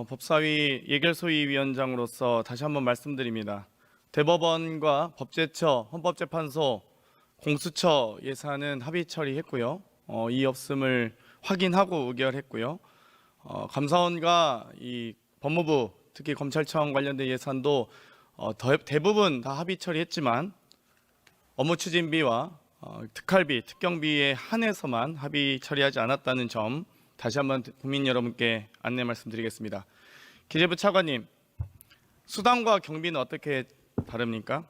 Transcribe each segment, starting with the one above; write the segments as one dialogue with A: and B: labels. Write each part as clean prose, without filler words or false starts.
A: 법사위 예결소위위원장으로서 다시 한번 말씀드립니다. 대법원과 법제처, 헌법재판소, 공수처 예산은 합의 처리했고요. 이 없음을 확인하고 의결했고요. 감사원과 이 법무부, 특히 검찰청 관련된 예산도 대부분 다 합의 처리했지만 업무 추진비와 특활비, 특경비에 한해서만 합의 처리하지 않았다는 점 다시 한번 국민 여러분께 안내 말씀드리겠습니다. 기재부 차관님, 수당과 경비는 어떻게 다릅니까?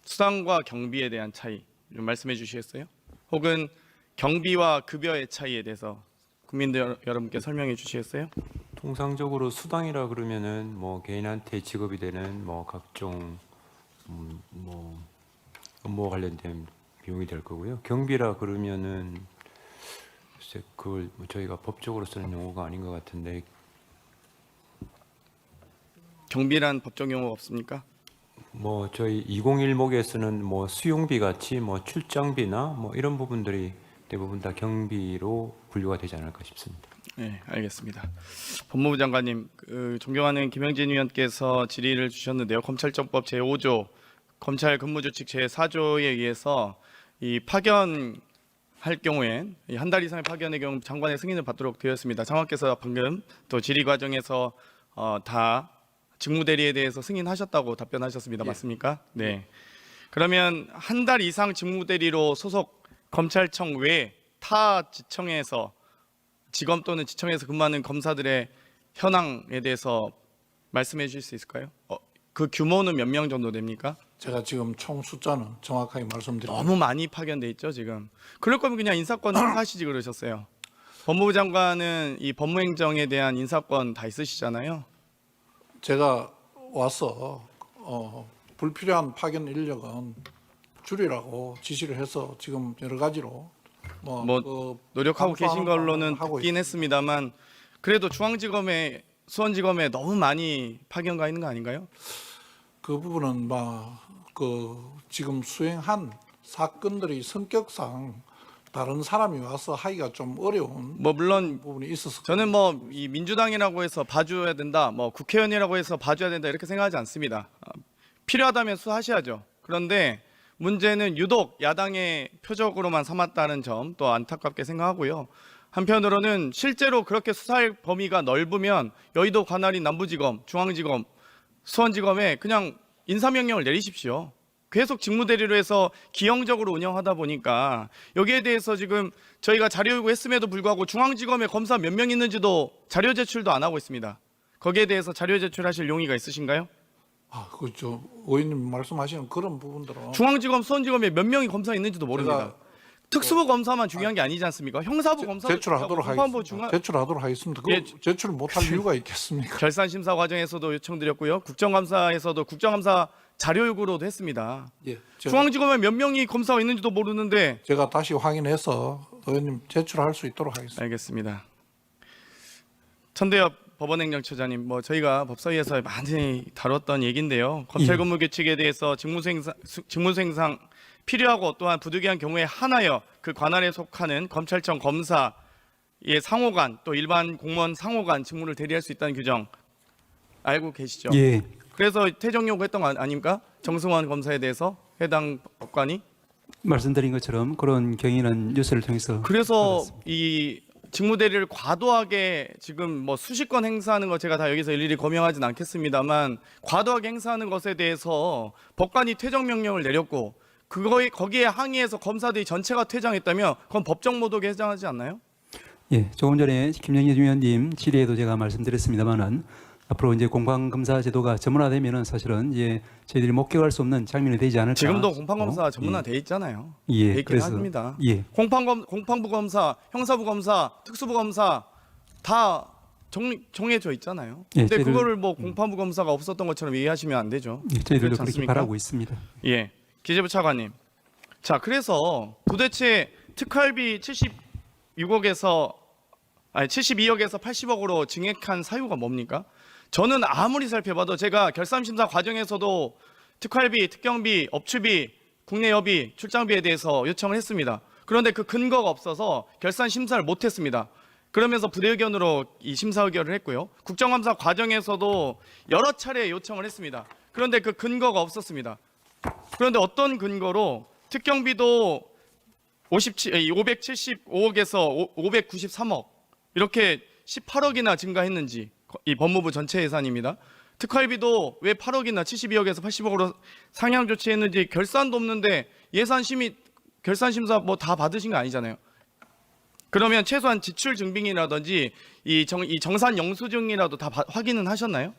A: 수당과 경비에 대한 차이 좀 말씀해 주시겠어요? 혹은 경비와 급여의 차이에 대해서 국민들 여러분께 설명해 주시겠어요?
B: 통상적으로 수당이라 그러면은 뭐 개인한테 지급이 되는 뭐 각종 뭐 업무와 관련된 비용이 될 거고요. 경비라 그러면은 글쎄 그걸 뭐 저희가 법적으로 쓰는 용어가 아닌 것 같은데.
A: 경비란 법적 용어가 없습니까?
B: 뭐 저희 20일목에서는 뭐 수용비 같이 뭐 출장비나 뭐 이런 부분들이 대부분 다 경비로 분류가 되지 않을까 싶습니다.
A: 네, 알겠습니다. 법무부 장관님, 존경하는 김영진 의원께서 질의를 주셨는데요. 검찰청법 제5조, 검찰 근무규칙 제4조에 의해서 이 파견할 경우엔 한 달 이상의 파견의 경우 장관의 승인을 받도록 되었습니다. 장관께서 방금 또 질의 과정에서 다 직무대리에 대해서 승인하셨다고 답변하셨습니다. 맞습니까? 네. 그러면 한 달 이상 직무대리로 소속 검찰청 외 타 지청에서 지검 또는 지청에서 근무하는 검사들의 현황에 대해서 말씀해 주실 수 있을까요? 그 규모는 몇 명 정도 됩니까?
C: 제가 지금 총 숫자는 정확하게 말씀드립니다.
A: 너무 많이 파견돼 있죠 지금. 그럴 거면 그냥 인사권 행사하시지 그러셨어요. 법무부 장관은 이 법무행정에 대한 인사권 다 있으시잖아요.
C: 제가 와서 불필요한 파견 인력은 줄이라고 지시를 해서 지금 여러 가지로
A: 노력하고 계신 걸로는
C: 하고
A: 듣긴 했습니다만 그래도 중앙지검에 수원지검에 너무 많이 파견 가 있는 거 아닌가요?
C: 그 부분은 지금 수행한 사건들이 성격상 다른 사람이 와서 하기가 좀 어려운
A: 물론
C: 부분이 있어서
A: 저는 이 민주당이라고 해서 봐줘야 된다, 국회의원이라고 해서 봐줘야 된다 이렇게 생각하지 않습니다. 필요하다면 수하셔야죠. 그런데 문제는 유독 야당의 표적으로만 삼았다는 점 또 안타깝게 생각하고요. 한편으로는 실제로 그렇게 수사할 범위가 넓으면 여의도 관할인 남부지검, 중앙지검, 수원지검에 그냥 인사명령을 내리십시오. 계속 직무대리로 해서 기형적으로 운영하다 보니까 여기에 대해서 지금 저희가 자료 요구했음에도 불구하고 중앙지검에 검사 몇 명 있는지도 자료 제출도 안 하고 있습니다. 거기에 대해서 자료 제출하실 용의가 있으신가요?
C: 그렇죠. 의원님 말씀하시는 그런 부분들은
A: 중앙지검, 수원지검에 몇 명이 검사 있는지도 모릅니다. 특수부 검사만 중요한 게 아니지 않습니까? 형사부 검사도
C: 제출하도록 하겠습니다. 그거 제출 못할 이유가 있겠습니까?
A: 결산심사 과정에서도 요청드렸고요. 국정감사에서도 국정감사 자료 요구로도 했습니다. 중앙지검에 몇 명이 검사가 있는지도 모르는데
C: 제가 다시 확인해서 의원님 제출할 수 있도록 하겠습니다.
A: 알겠습니다. 천대엽 법원행정처장님, 저희가 법사위에서 많이 다뤘던 얘기인데요. 검찰 근무 규칙에 대해서 직무수행상 필요하고 또한 부득이한 경우에 한하여 그 관할에 속하는 검찰청 검사의 상호간 또 일반 공무원 상호간 직무를 대리할 수 있다는 규정 알고 계시죠?
D: 예.
A: 그래서 퇴정 요구했던 거 아닙니까? 정승환 검사에 대해서 해당 법관이
D: 말씀드린 것처럼 그런 경위는 뉴스를 통해서
A: 그래서
D: 알았습니다.
A: 이 직무대리를 과도하게 지금 수십 건 행사하는 거 제가 다 여기서 일일이 검명하진 않겠습니다만 과도하게 행사하는 것에 대해서 법관이 퇴정 명령을 내렸고 거기에 항의해서 검사들이 전체가 퇴장했다면 그건 법정 모독에 해당하지 않나요?
D: 예, 조금 전에 김영진 위원님 질의에도 제가 말씀드렸습니다만은 앞으로 이제 공판검사 제도가 전문화되면은 사실은 이제 저희들이 목격할 수 없는 장면이 되지 않을까.
A: 지금도 공판검사 전문화돼 있잖아요.
D: 예,
A: 돼 있긴
D: 그래서
A: 합니다.
D: 예,
A: 공판부 검사, 형사부 검사, 특수부 검사 다 정해져 있잖아요.
D: 예,
A: 근데
D: 저희들,
A: 그거를 공판부 검사가 없었던 것처럼 이해하시면 안 되죠.
D: 예, 저희들도
A: 그렇지
D: 그렇게
A: 않습니까?
D: 바라고 있습니다.
A: 예, 기재부 차관님. 자, 그래서 도대체 특활비 72억에서 80억으로 증액한 사유가 뭡니까? 저는 아무리 살펴봐도 제가 결산심사 과정에서도 특활비, 특경비, 업추비, 국내 여비, 출장비에 대해서 요청을 했습니다. 그런데 그 근거가 없어서 결산심사를 못했습니다. 그러면서 부대 의견으로 이 심사 의결을 했고요. 국정감사 과정에서도 여러 차례 요청을 했습니다. 그런데 그 근거가 없었습니다. 그런데 어떤 근거로 특경비도 575억에서 593억 이렇게 18억이나 증가했는지, 이 법무부 전체 예산입니다. 특활비도 왜 8억이나 72억에서 80억으로 상향 조치했는지 결산도 없는데 결산 심사 뭐 다 받으신 거 아니잖아요. 그러면 최소한 지출 증빙이라든지 이 정산 영수증이라도 다 확인은 하셨나요?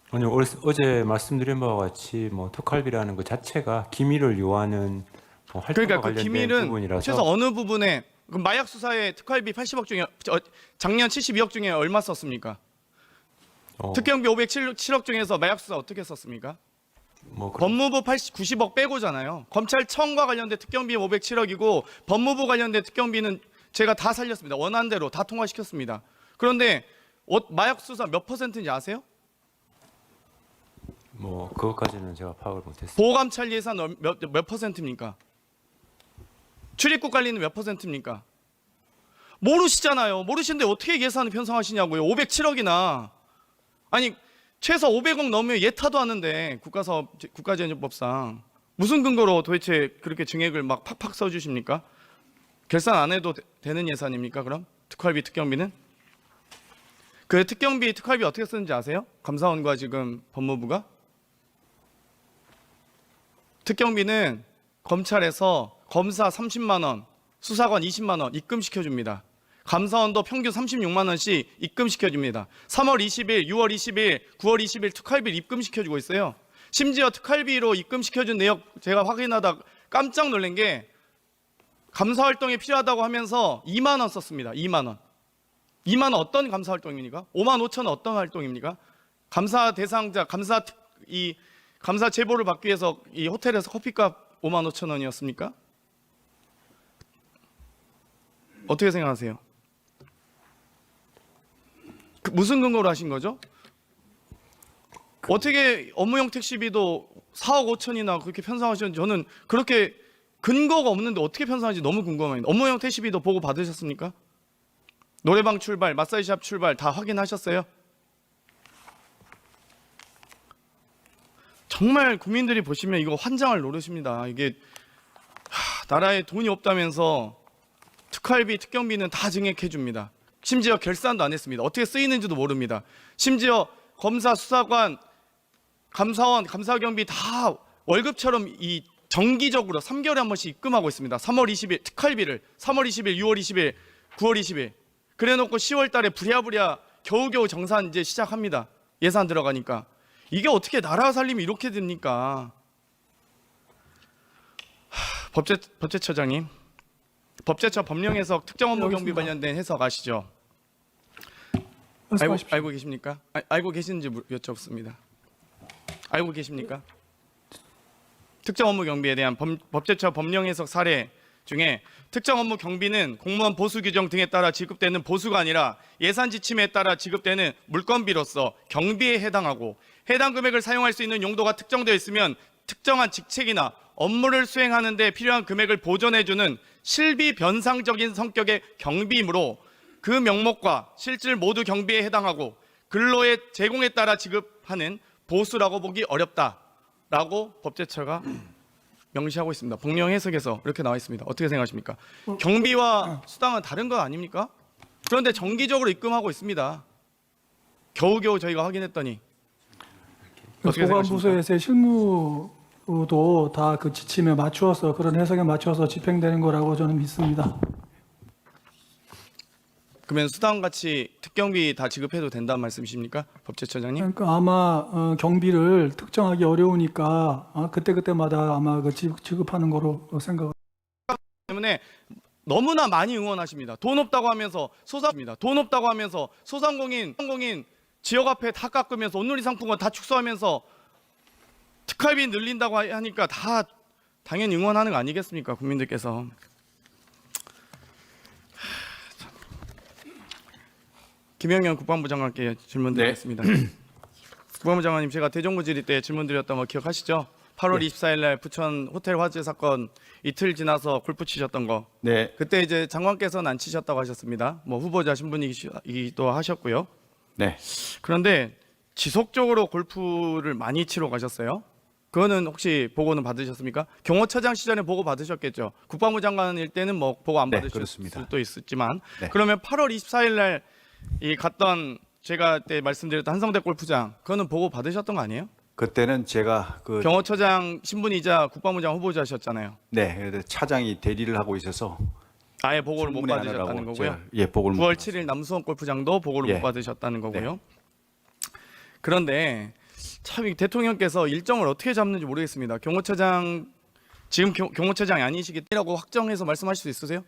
B: 아니요, 어제 말씀드린 바와 같이 뭐 특활비라는 것 자체가 기밀을 요하는 활동과
A: 그러니까 그
B: 관련된
A: 기밀은
B: 부분이라서
A: 최소 어느 부분에, 그럼 마약 수사에 특활비 80억 중에 작년 72억 중에 얼마 썼습니까? 특경비 507억 중에서 마약 수사 어떻게 썼습니까?
B: 뭐
A: 법무부 90억 빼고잖아요. 검찰청과 관련된 특경비 507억이고 법무부 관련된 특경비는 제가 다 살렸습니다. 원안대로 다 통과시켰습니다. 그런데 마약 수사 몇 %인지 아세요?
B: 뭐 그것까지는 제가 파악을 못했습니다.
A: 보감찰 예산 몇 %입니까? 출입국 관리는 몇 %입니까? 모르시잖아요. 모르시는데 어떻게 예산을 편성하시냐고요. 507억이나. 아니 최소 500억 넘으면 예타도 하는데 국가사업 국가재정법상 무슨 근거로 도대체 그렇게 증액을 막 팍팍 써주십니까? 결산 안 해도 되는 예산입니까? 그럼 특활비 특경비는? 그 특경비 특활비 어떻게 쓰는지 아세요? 감사원과 지금 법무부가 특경비는 검찰에서 검사 30만 원, 수사관 20만 원 입금시켜 줍니다. 감사원도 평균 36만 원씩 입금시켜 줍니다. 3월 20일, 6월 20일, 9월 20일 특활비를 입금시켜 주고 있어요. 심지어 특활비로 입금시켜 준 내역 제가 확인하다 깜짝 놀란 게 감사 활동에 필요하다고 하면서 2만 원 썼습니다. 2만 원. 2만 원 어떤 감사 활동입니까? 5만 5천 원 어떤 활동입니까? 감사 대상자, 감사 제보를 받기 위해서 이 호텔에서 커피값 5만 5천 원이었습니까? 어떻게 생각하세요? 무슨 근거로 하신 거죠? 어떻게 업무용 택시비도 4억 5천이나 그렇게 편성하셨는지 저는 그렇게 근거가 없는데 어떻게 편성하는지 너무 궁금합니다. 업무용 택시비도 보고 받으셨습니까? 노래방 출발, 마사지샵 출발 다 확인하셨어요? 정말 국민들이 보시면 이거 환장을 노르십니다. 이게 나라에 돈이 없다면서 특활비, 특경비는 다 증액해 줍니다. 심지어 결산도 안 했습니다. 어떻게 쓰이는지도 모릅니다. 심지어 검사, 수사관, 감사원, 감사경비 다 월급처럼 이 정기적으로 3개월에 한 번씩 입금하고 있습니다. 3월 20일 특활비를 3월 20일, 6월 20일, 9월 20일 그래놓고 10월 달에 부랴부랴 겨우겨우 정산 이제 시작합니다. 예산 들어가니까. 이게 어떻게 나라 살림이 이렇게 됩니까? 법제처장님, 법제처 법령 해석 특정 업무 경비 관련된 해석 아시죠? 알고 계십니까? 알고 계시는지 여쭙습니다. 알고 계십니까? 특정 업무 경비에 대한 법제처 법령 해석 사례 중에 특정 업무 경비는 공무원 보수 규정 등에 따라 지급되는 보수가 아니라 예산 지침에 따라 지급되는 물건비로서 경비에 해당하고 해당 금액을 사용할 수 있는 용도가 특정되어 있으면 특정한 직책이나 업무를 수행하는 데 필요한 금액을 보전해주는 실비 변상적인 성격의 경비이므로 그 명목과 실질 모두 경비에 해당하고 근로의 제공에 따라 지급하는 보수라고 보기 어렵다라고 법제처가 명시하고 있습니다. 법령 해석에서 이렇게 나와 있습니다. 어떻게 생각하십니까? 경비와 수당은 다른 거 아닙니까? 그런데 정기적으로 입금하고 있습니다. 겨우겨우 저희가 확인했더니 어떻게 생각하십니까?
E: 보건부서에서의 실무도 다 그 지침에 맞추어서 그런 해석에 맞춰서 집행되는 거라고 저는 믿습니다.
A: 그러면 수당같이 특경비 다 지급해도 된다는 말씀이십니까? 법제처장님?
E: 그러니까 아마 경비를 특정하기 어려우니까 그때그때마다 아마 그 지급하는 거로 생각을.
A: 때문에 너무나 많이 응원하십니다. 돈 없다고 하면서 소상공인 지역 앞에 다 깎으면서 온누리 상품권 다 축소하면서 특활비 늘린다고 하니까 다 당연히 응원하는 거 아니겠습니까? 국민들께서. 김영현 국방부 장관께 질문 드리겠습니다. 국방부 장관님, 제가 대정부 질의 때 질문 드렸던 거 기억하시죠? 8월 24일 날 부천 호텔 화재 사건 이틀 지나서 골프 치셨던 거.
F: 네,
A: 그때 이제 장관께서는 안 치셨다고 하셨습니다. 뭐 후보자 신분이기도 하셨고요.
F: 네.
A: 그런데 지속적으로 골프를 많이 치러 가셨어요? 그거는 혹시 보고는 받으셨습니까? 경호처장 시절에 보고 받으셨겠죠. 국방부 장관일 때는 뭐 보고 안
F: 네,
A: 받으실
F: 그렇습니다.
A: 수도 있었지만
F: 네.
A: 그러면 8월 24일 날 이 갔던 제가 그때 말씀드렸던 한성대 골프장 그거는 보고 받으셨던 거 아니에요?
F: 그때는 제가 그
A: 경호처장 신분이자 국방부장 후보자셨잖아요.
F: 네, 그래서 차장이 대리를 하고 있어서
A: 아예 보고를 못
F: 청문회
A: 받으셨다는
F: 하느라고
A: 거고요.
F: 제가, 예, 보고를 못
A: 9월
F: 받았어요.
A: 7일 남수원 골프장도 보고를
F: 예.
A: 못 받으셨다는 거고요. 그런데 참 이 대통령께서 일정을 어떻게 잡는지 모르겠습니다. 경호처장 지금 경호처장이 아니시겠다고 확정해서 말씀하실 수 있으세요?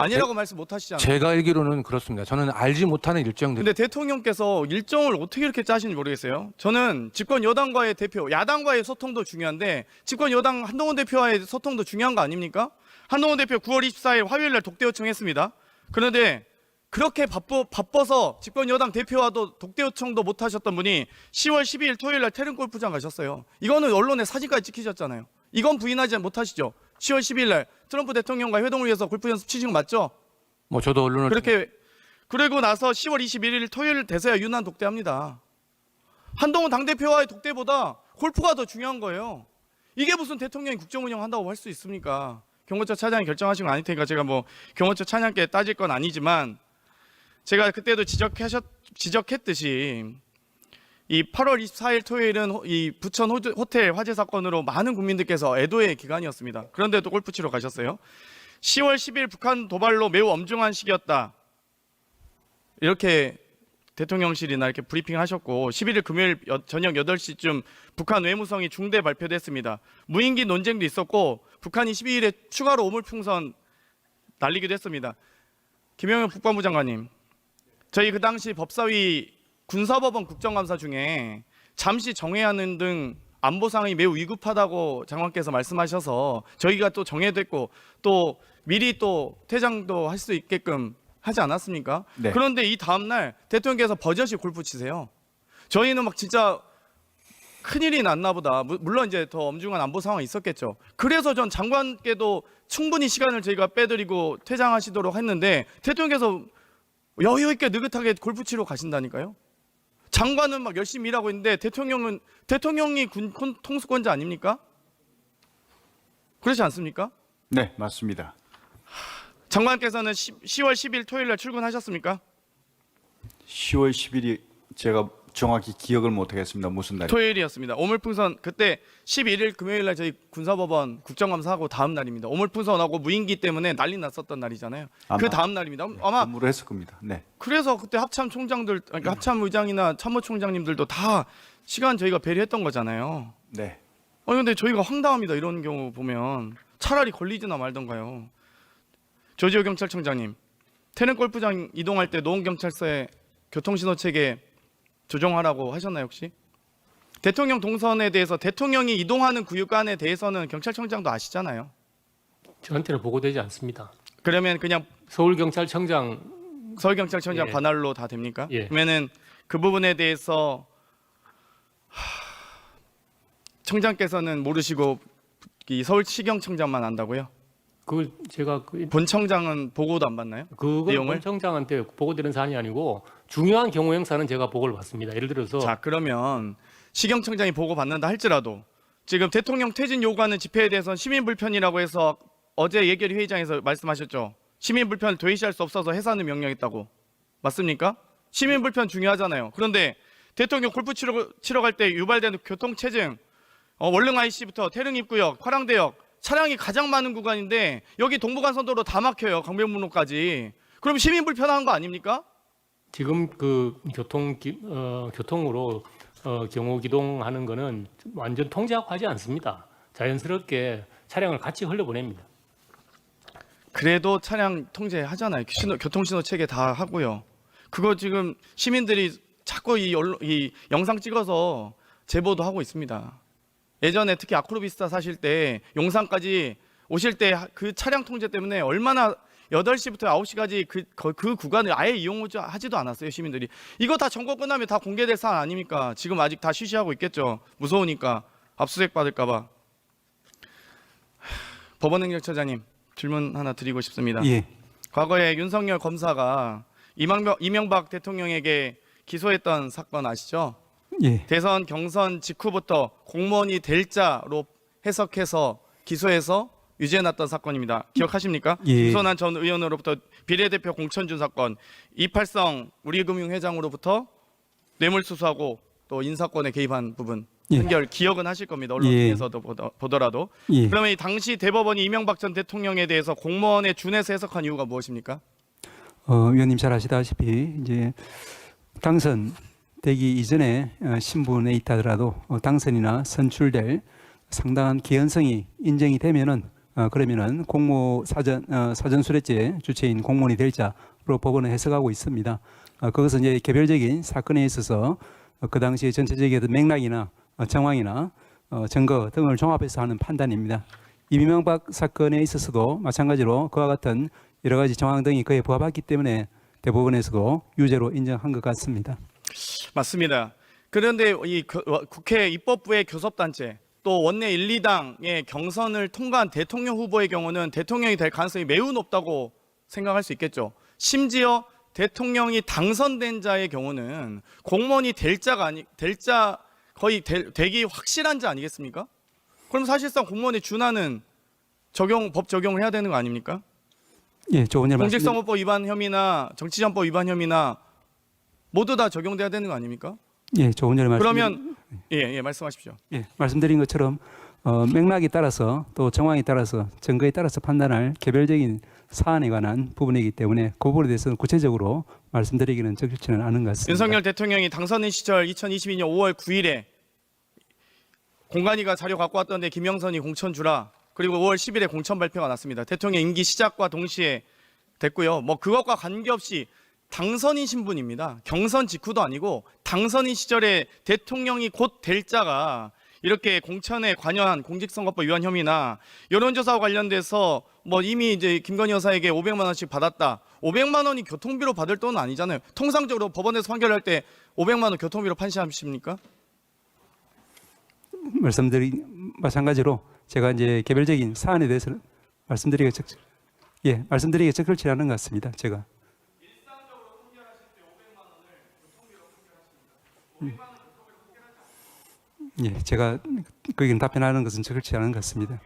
A: 아니라고 말씀 못 하시잖아요.
G: 제가 알기로는 그렇습니다. 저는 알지 못하는 일정들.
A: 근데 대통령께서 일정을 어떻게 이렇게 짜시는지 모르겠어요. 저는 집권 여당과의 대표, 야당과의 소통도 중요한데 집권 여당 한동훈 대표와의 소통도 중요한 거 아닙니까? 한동훈 대표 9월 24일 화요일 날 독대 요청했습니다. 그런데 그렇게 바빠서 집권 여당 대표와도 독대 요청도 못 하셨던 분이 10월 12일 토요일 날 태릉 골프장 가셨어요. 이거는 언론에 사진까지 찍히셨잖아요. 이건 부인하지 못하시죠? 10월 12일 날 트럼프 대통령과 회동을 위해서 골프 연습 치신 거 맞죠?
G: 뭐 저도 언론을
A: 그렇게 그리고 나서 10월 21일 토요일 돼서야 유난 독대합니다. 한동훈 당대표와의 독대보다 골프가 더 중요한 거예요. 이게 무슨 대통령이 국정 운영한다고 할 수 있습니까? 경호처 차장이 결정하신 건 아닐 테니까 제가 뭐 경호처 차장께 따질 건 아니지만 제가 그때도 지적했듯이 이 8월 24일 토요일은 이 부천 호텔 화재 사건으로 많은 국민들께서 애도의 기간이었습니다. 그런데도 골프 치러 가셨어요. 10월 10일 북한 도발로 매우 엄중한 시기였다. 이렇게 대통령실이나 이렇게 브리핑하셨고 11일 금요일 저녁 8시쯤 북한 외무성이 중대 발표됐습니다. 무인기 논쟁도 있었고 북한이 12일에 추가로 오물풍선 날리기도 했습니다. 김영현 국방부 장관님, 저희 그 당시 법사위 군사법원 국정감사 중에 잠시 정회하는 등 안보 상황이 매우 위급하다고 장관께서 말씀하셔서 저희가 또 정회됐고 또 미리 또 퇴장도 할 수 있게끔 하지 않았습니까?
F: 네.
A: 그런데 이 다음 날 대통령께서 버젓이 골프 치세요. 저희는 막 진짜 큰일이 났나 보다. 물론 이제 더 엄중한 안보 상황이 있었겠죠. 그래서 전 장관께도 충분히 시간을 저희가 빼드리고 퇴장하시도록 했는데 대통령께서 여유 있게 느긋하게 골프 치러 가신다니까요. 장관은 막 열심히 일하고 있는데 대통령이 군 통수권자 아닙니까? 그렇지 않습니까?
F: 네, 맞습니다.
A: 장관께서는 10월 10일 토요일 날 출근하셨습니까?
F: 10월 10일이 제가 정확히 기억을 못 하겠습니다. 무슨 날이?
A: 토요일이었습니다. 오물풍선 그때 11일 금요일 날 저희 군사법원 국정감사하고 다음 날입니다. 오물풍선하고 무인기 때문에 난리 났었던 날이잖아요.
F: 아마-
A: 그 다음 날입니다. 아마
F: 근무를 했을 겁니다. 네.
A: 그래서 그때 합참 총장들, 그러니까 합참 의장이나 참모총장님들도 다 시간 저희가 배려했던 거잖아요.
F: 네.
A: 근데 저희가 황당합니다. 이런 경우 보면 차라리 걸리지나 말던가요. 조지호 경찰청장님, 태릉 골프장 이동할 때 노원경찰서에 교통신호 체계 조정하라고 하셨나요 혹시? 대통령 동선에 대해서 대통령이 이동하는 구역간에 대해서는 경찰청장도 아시잖아요.
H: 저한테는 보고되지 않습니다.
A: 그러면 그냥
H: 서울경찰청장
A: 서울경찰청장
H: 예.
A: 관할로 다 됩니까?
H: 예.
A: 그러면은 그 부분에 대해서 청장께서는 모르시고 이 서울시경청장만 안다고요?
H: 그걸 제가
A: 본청장은 보고도 안 받나요?
H: 그걸
A: 내용을?
H: 본청장한테 보고드리는 사안이 아니고 중요한 경우 행사는 제가 보고를 받습니다. 예를 들어서
A: 자, 그러면 시경청장이 보고 받는다 할지라도 지금 대통령 퇴진 요구하는 집회에 대해서는 시민 불편이라고 해서 어제 예결위 회의장에서 말씀하셨죠. 시민 불편을 도외시할 수 없어서 해산을 명령했다고. 맞습니까? 시민 불편 중요하잖아요. 그런데 대통령 골프 치러 갈 때 유발되는 교통체증, 월릉 IC부터 태릉 입구역, 화랑대역 차량이 가장 많은 구간인데 여기 동부간선도로 다 막혀요. 강변북로까지. 그럼 시민 불편한 거 아닙니까?
H: 지금 그 교통으로 경호 기동하는 거는 완전 통제하고 하지 않습니다. 자연스럽게 차량을 같이 흘려보냅니다.
A: 그래도 차량 통제하잖아요. 교통신호 체계 다 하고요. 그거 지금 시민들이 자꾸 이 영상 찍어서 제보도 하고 있습니다. 예전에 특히 아크로비스타 사실 때 용산까지 오실 때 그 차량 통제 때문에 얼마나 8시부터 9시까지 그 구간을 아예 이용하지도 않았어요, 시민들이. 이거 다 점거 끝나면 다 공개될 사안 아닙니까? 지금 아직 다 쉬쉬하고 있겠죠. 무서우니까 압수수색 받을까 봐. 법원행정처장님 질문 하나 드리고 싶습니다.
D: 예.
A: 과거에 윤석열 검사가 이명박 대통령에게 기소했던 사건 아시죠?
D: 예.
A: 대선 경선 직후부터 공무원이 될 자로 해석해서 기소해서 유죄해놨던 사건입니다. 기억하십니까?
D: 예.
A: 김선한 전 의원으로부터 비례대표 공천준 사건, 이팔성 우리금융회장으로부터 뇌물수수하고 또 인사권에 개입한 부분
D: 예.
A: 판결 기억은 하실 겁니다. 언론
D: 예.
A: 통해서도 보더라도.
D: 예.
A: 그러면 이 당시 대법원이 이명박 전 대통령에 대해서 공무원에 준해서 해석한 이유가 무엇입니까?
D: 위원님 잘 아시다시피 이제 당선되기 이전에 신분에 있다 하더라도 당선이나 선출될 상당한 개연성이 인정이 되면은 그러면은 공모 사전 수뢰죄 주체인 공무원이 될 자로 법원은 해석하고 있습니다. 그것은 이제 개별적인 사건에 있어서 그 당시에 전체적인 맥락이나 정황이나 증거 등을 종합해서 하는 판단입니다. 이명박 사건에 있어서도 마찬가지로 그와 같은 여러 가지 정황 등이 그에 부합했기 때문에 대법원에서도 유죄로 인정한 것 같습니다.
A: 맞습니다. 그런데 이 국회 입법부의 교섭단체 또 원내 1, 2당의 경선을 통과한 대통령 후보의 경우는 대통령이 될 가능성이 매우 높다고 생각할 수 있겠죠. 심지어 대통령이 당선된 자의 경우는 공무원이 되기 확실한 자 아니겠습니까? 그럼 사실상 공무원의 준하는 법 적용을 해야 되는 거 아닙니까?
D: 예, 조은열
A: 공직선거법 위반 혐의나 정치자금법 위반 혐의나 모두 다 적용돼야 되는 거 아닙니까?
D: 예, 조은열 말씀.
A: 그러면 예, 말씀하십시오.
D: 예, 말씀드린 것처럼 맥락에 따라서 또 정황에 따라서 증거에 따라서 판단할 개별적인 사안에 관한 부분이기 때문에 그 부분에 대해서는 구체적으로 말씀드리기는 적절치는 않은 것 같습니다.
A: 윤석열 대통령이 당선인 시절 2022년 5월 9일에 공관위가 자료 갖고 왔던데 김영선이 공천 주라. 그리고 5월 10일에 공천 발표가 났습니다. 대통령 임기 시작과 동시에 됐고요. 뭐 그것과 관계없이 당선인 신분입니다. 경선 직후도 아니고 당선인 시절에 대통령이 곧 될 자가 이렇게 공천에 관여한 공직선거법 위반 혐의나 여론조사와 관련돼서 뭐 이미 이제 김건희 여사에게 500만 원씩 받았다. 500만 원이 교통비로 받을 돈은 아니잖아요. 통상적으로 법원에서 판결할 때 500만 원 교통비로 판시하십니까?
D: 마찬가지로 제가 이제 개별적인 사안에 대해서는 말씀드리기가 적절치 않은 것 같습니다. 제가.
A: 일상적으로 판결하실 때 500만 원을 교통비로 판결하십니까? 500만 원 교통비로 판결하지 않습니까?
D: 예, 제가 거기는 답변하는 것은 적절치 않은 것 같습니다.